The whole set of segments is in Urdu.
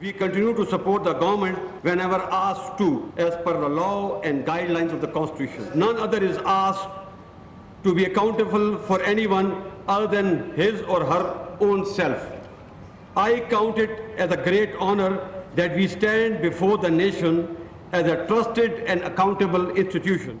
We continue to support the government whenever asked to, as per the law and guidelines of the Constitution. None other is asked to be accountable for anyone other than his or her own self. I count it as a great honor that we stand before the nation as a trusted and accountable institution.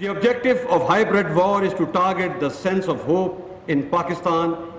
The objective of hybrid war is to target the sense of hope in Pakistan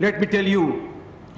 Let me tell you,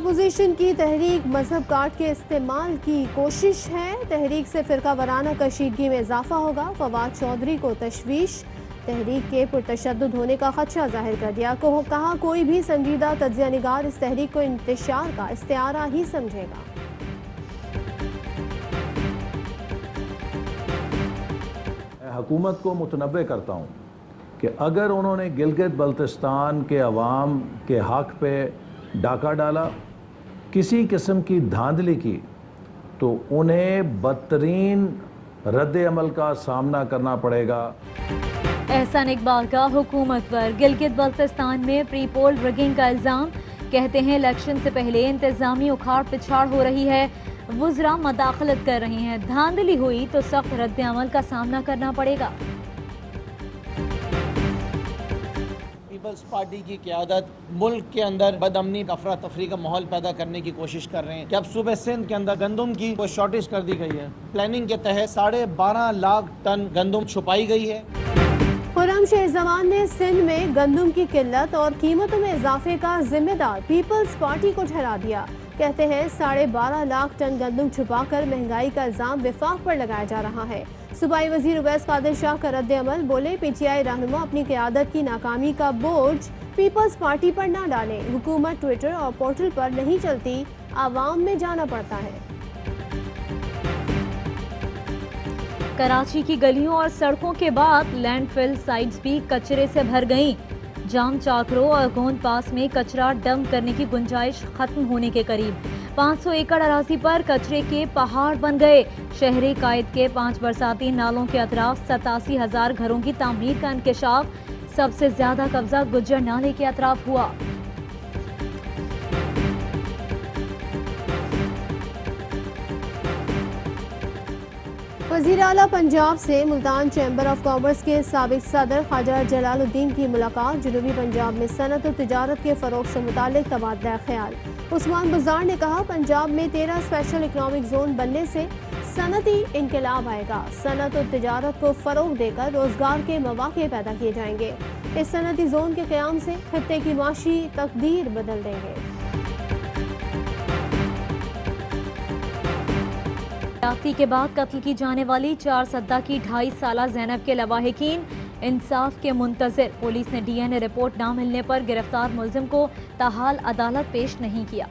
opposition کی تحریک مذہب کارڈ کے استعمال کی کوشش ہے، تحریک سے فرقہ وارانہ کشیدگی میں اضافہ ہوگا، فواد چودھری کو تشویش، تحریک کے پرتشدد ہونے کا خدشہ ظاہر کر دیا، کہا کوئی بھی سنجیدہ تجزیہ نگار اس تحریک کو انتشار کا استعارہ ہی سمجھے گا۔ حکومت کو متنبہ کرتا ہوں کہ اگر انہوں نے گلگت بلتستان کے عوام کے حق پہ ڈاکہ ڈالا، کسی قسم کی دھاندلی کی، تو انہیں بدترین رد عمل کا سامنا کرنا پڑے گا۔ احسان اقبال کا حکومت پر گلگت بلتستان میں پری پول ریگنگ کا الزام، کہتے ہیں الیکشن سے پہلے انتظامی اکھاڑ پچھاڑ ہو رہی ہے، وزراء مداخلت کر رہے ہیں، دھاندلی ہوئی تو سخت رد عمل کا سامنا کرنا پڑے گا۔ پیپلز پارٹی کی قیادت ملک کے اندر بد امنی افراتفری کا ماحول پیدا کرنے کی کوشش کر رہے ہیں کہ اب صوبہ سندھ کے اندر گندم کی کوئی شارٹیج کر دی گئی ہے، پلاننگ کے تحت 12.5 لاکھ ٹن گندم چھپائی گئی ہے۔ خرم شیر زمان نے سندھ میں گندم کی قلت اور قیمتوں میں اضافے کا ذمہ دار پیپلز پارٹی کو ٹھہرا دیا، کہتے ہیں 12.5 لاکھ ٹن گندم چھپا کر مہنگائی کا الزام وفاق پر لگایا جا رہا ہے۔ صوبائی وزیر اویس قادر شاہ کا رد عمل، بولے پی ٹی آئی رہنما اپنی قیادت کی ناکامی کا بوجھ پیپلز پارٹی پر نہ ڈالیں، حکومت ٹویٹر اور پورٹل پر نہیں چلتی، عوام میں جانا پڑتا ہے۔ کراچی کی گلیوں اور سڑکوں کے بعد لینڈ فل سائٹس بھی کچرے سے بھر گئیں، جام چاکرو اور گوند پاس میں کچرا ڈمپ کرنے کی گنجائش ختم ہونے کے قریب، 500 ایکڑ اراضی پر کچرے کے پہاڑ بن گئے۔ شہری قائد کے 5 برساتی نالوں کے اطراف 87,000 گھروں کی تعمیر کا انکشاف، سب سے زیادہ قبضہ گجر نالے کے اطراف ہوا۔ وزیر اعلیٰ پنجاب سے ملتان چیمبر آف کامرس کے سابق صدر خواجہ جلال الدین کی ملاقات، جنوبی پنجاب میں صنعت و تجارت کے فروغ سے متعلق تبادلہ خیال۔ عثمان بزار نے کہا، پنجاب میں 13 اسپیشل اکنامک زون بننے سے صنعتی انقلاب آئے گا، صنعت و تجارت کو فروغ دے کر روزگار کے مواقع پیدا کیے جائیں گے، اس صنعتی زون کے قیام سے خطے کی معاشی تقدیر بدل دیں گے۔ زیادتی کے بعد قتل کی جانے والی 4 سدہ کی 2.5 سالہ زینب کے لواحقین انصاف کے منتظر، پولیس نے ڈی این اے رپورٹ نہ ملنے پر گرفتار ملزم کو تاحال عدالت پیش نہیں کیا۔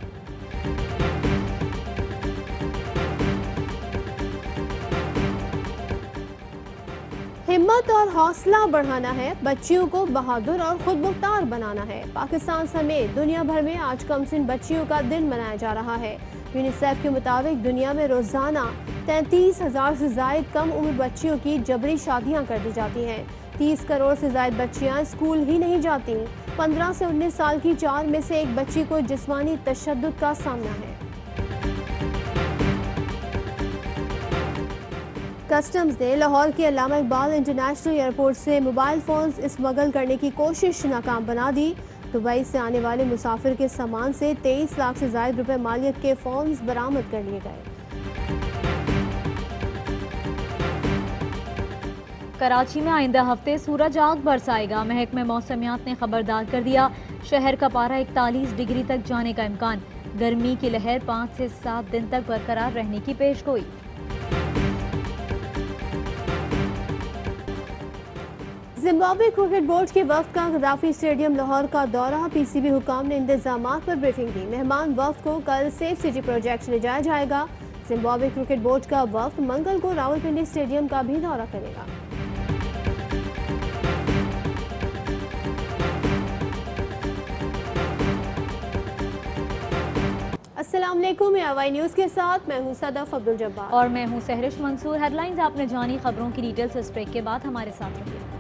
ہمت اور حوصلہ بڑھانا ہے، بچیوں کو بہادر اور خود مختار بنانا ہے۔ پاکستان سمیت دنیا بھر میں آج کمسن بچیوں کا دن منایا جا رہا ہے۔ یونیسیف کے مطابق دنیا میں روزانہ 33,000 سے زائد کم عمر بچیوں کی جبری شادیاں کر دی جاتی ہیں۔ 30 کروڑ سے زائد بچیاں اسکول ہی نہیں جاتی۔ 15 سے 19 سال کی 4 میں سے 1 بچی کو جسمانی تشدد کا سامنا ہے۔ کسٹمز نے لاہور کے علامہ اقبال انٹرنیشنل ایئرپورٹ سے موبائل فونز اسمگل کرنے کی کوشش ناکام بنا دی۔ دبئی سے آنے والے مسافر کے سامان سے 23 لاکھ سے زائد روپے مالیت کے فونز برآمد کر لیے گئے۔ کراچی میں آئندہ ہفتے سورج آگ برسائے گا، محکمہ موسمیات نے خبردار کر دیا، شہر کا پارہ 41 ڈگری تک جانے کا امکان، گرمی کی لہر 5 سے 7 دن تک برقرار رہنے کی پیش گوئی۔ زمبابوے کرکٹ بورڈ کے وفد کا غدافی اسٹیڈیم لاہور کا دورہ، پی سی بی حکام نے انتظامات پر بریفنگ دی، مہمان وفد کو کل سیف سٹی پروجیکٹ لے جایا جائے گا۔ زمبابوے کرکٹ بورڈ کا وفد منگل کو راولپنڈی اسٹیڈیم کا بھی دورہ کرے گا۔ السلام علیکم، آوائی نیوز کے ساتھ میں ہوں صدف عبدالجبار اور میں ہوں سہرش منصور۔ ہیڈ لائنز آپ نے جانی، خبروں کی ڈیٹیلز اس بریک کے بعد ہمارے ساتھ رہیے۔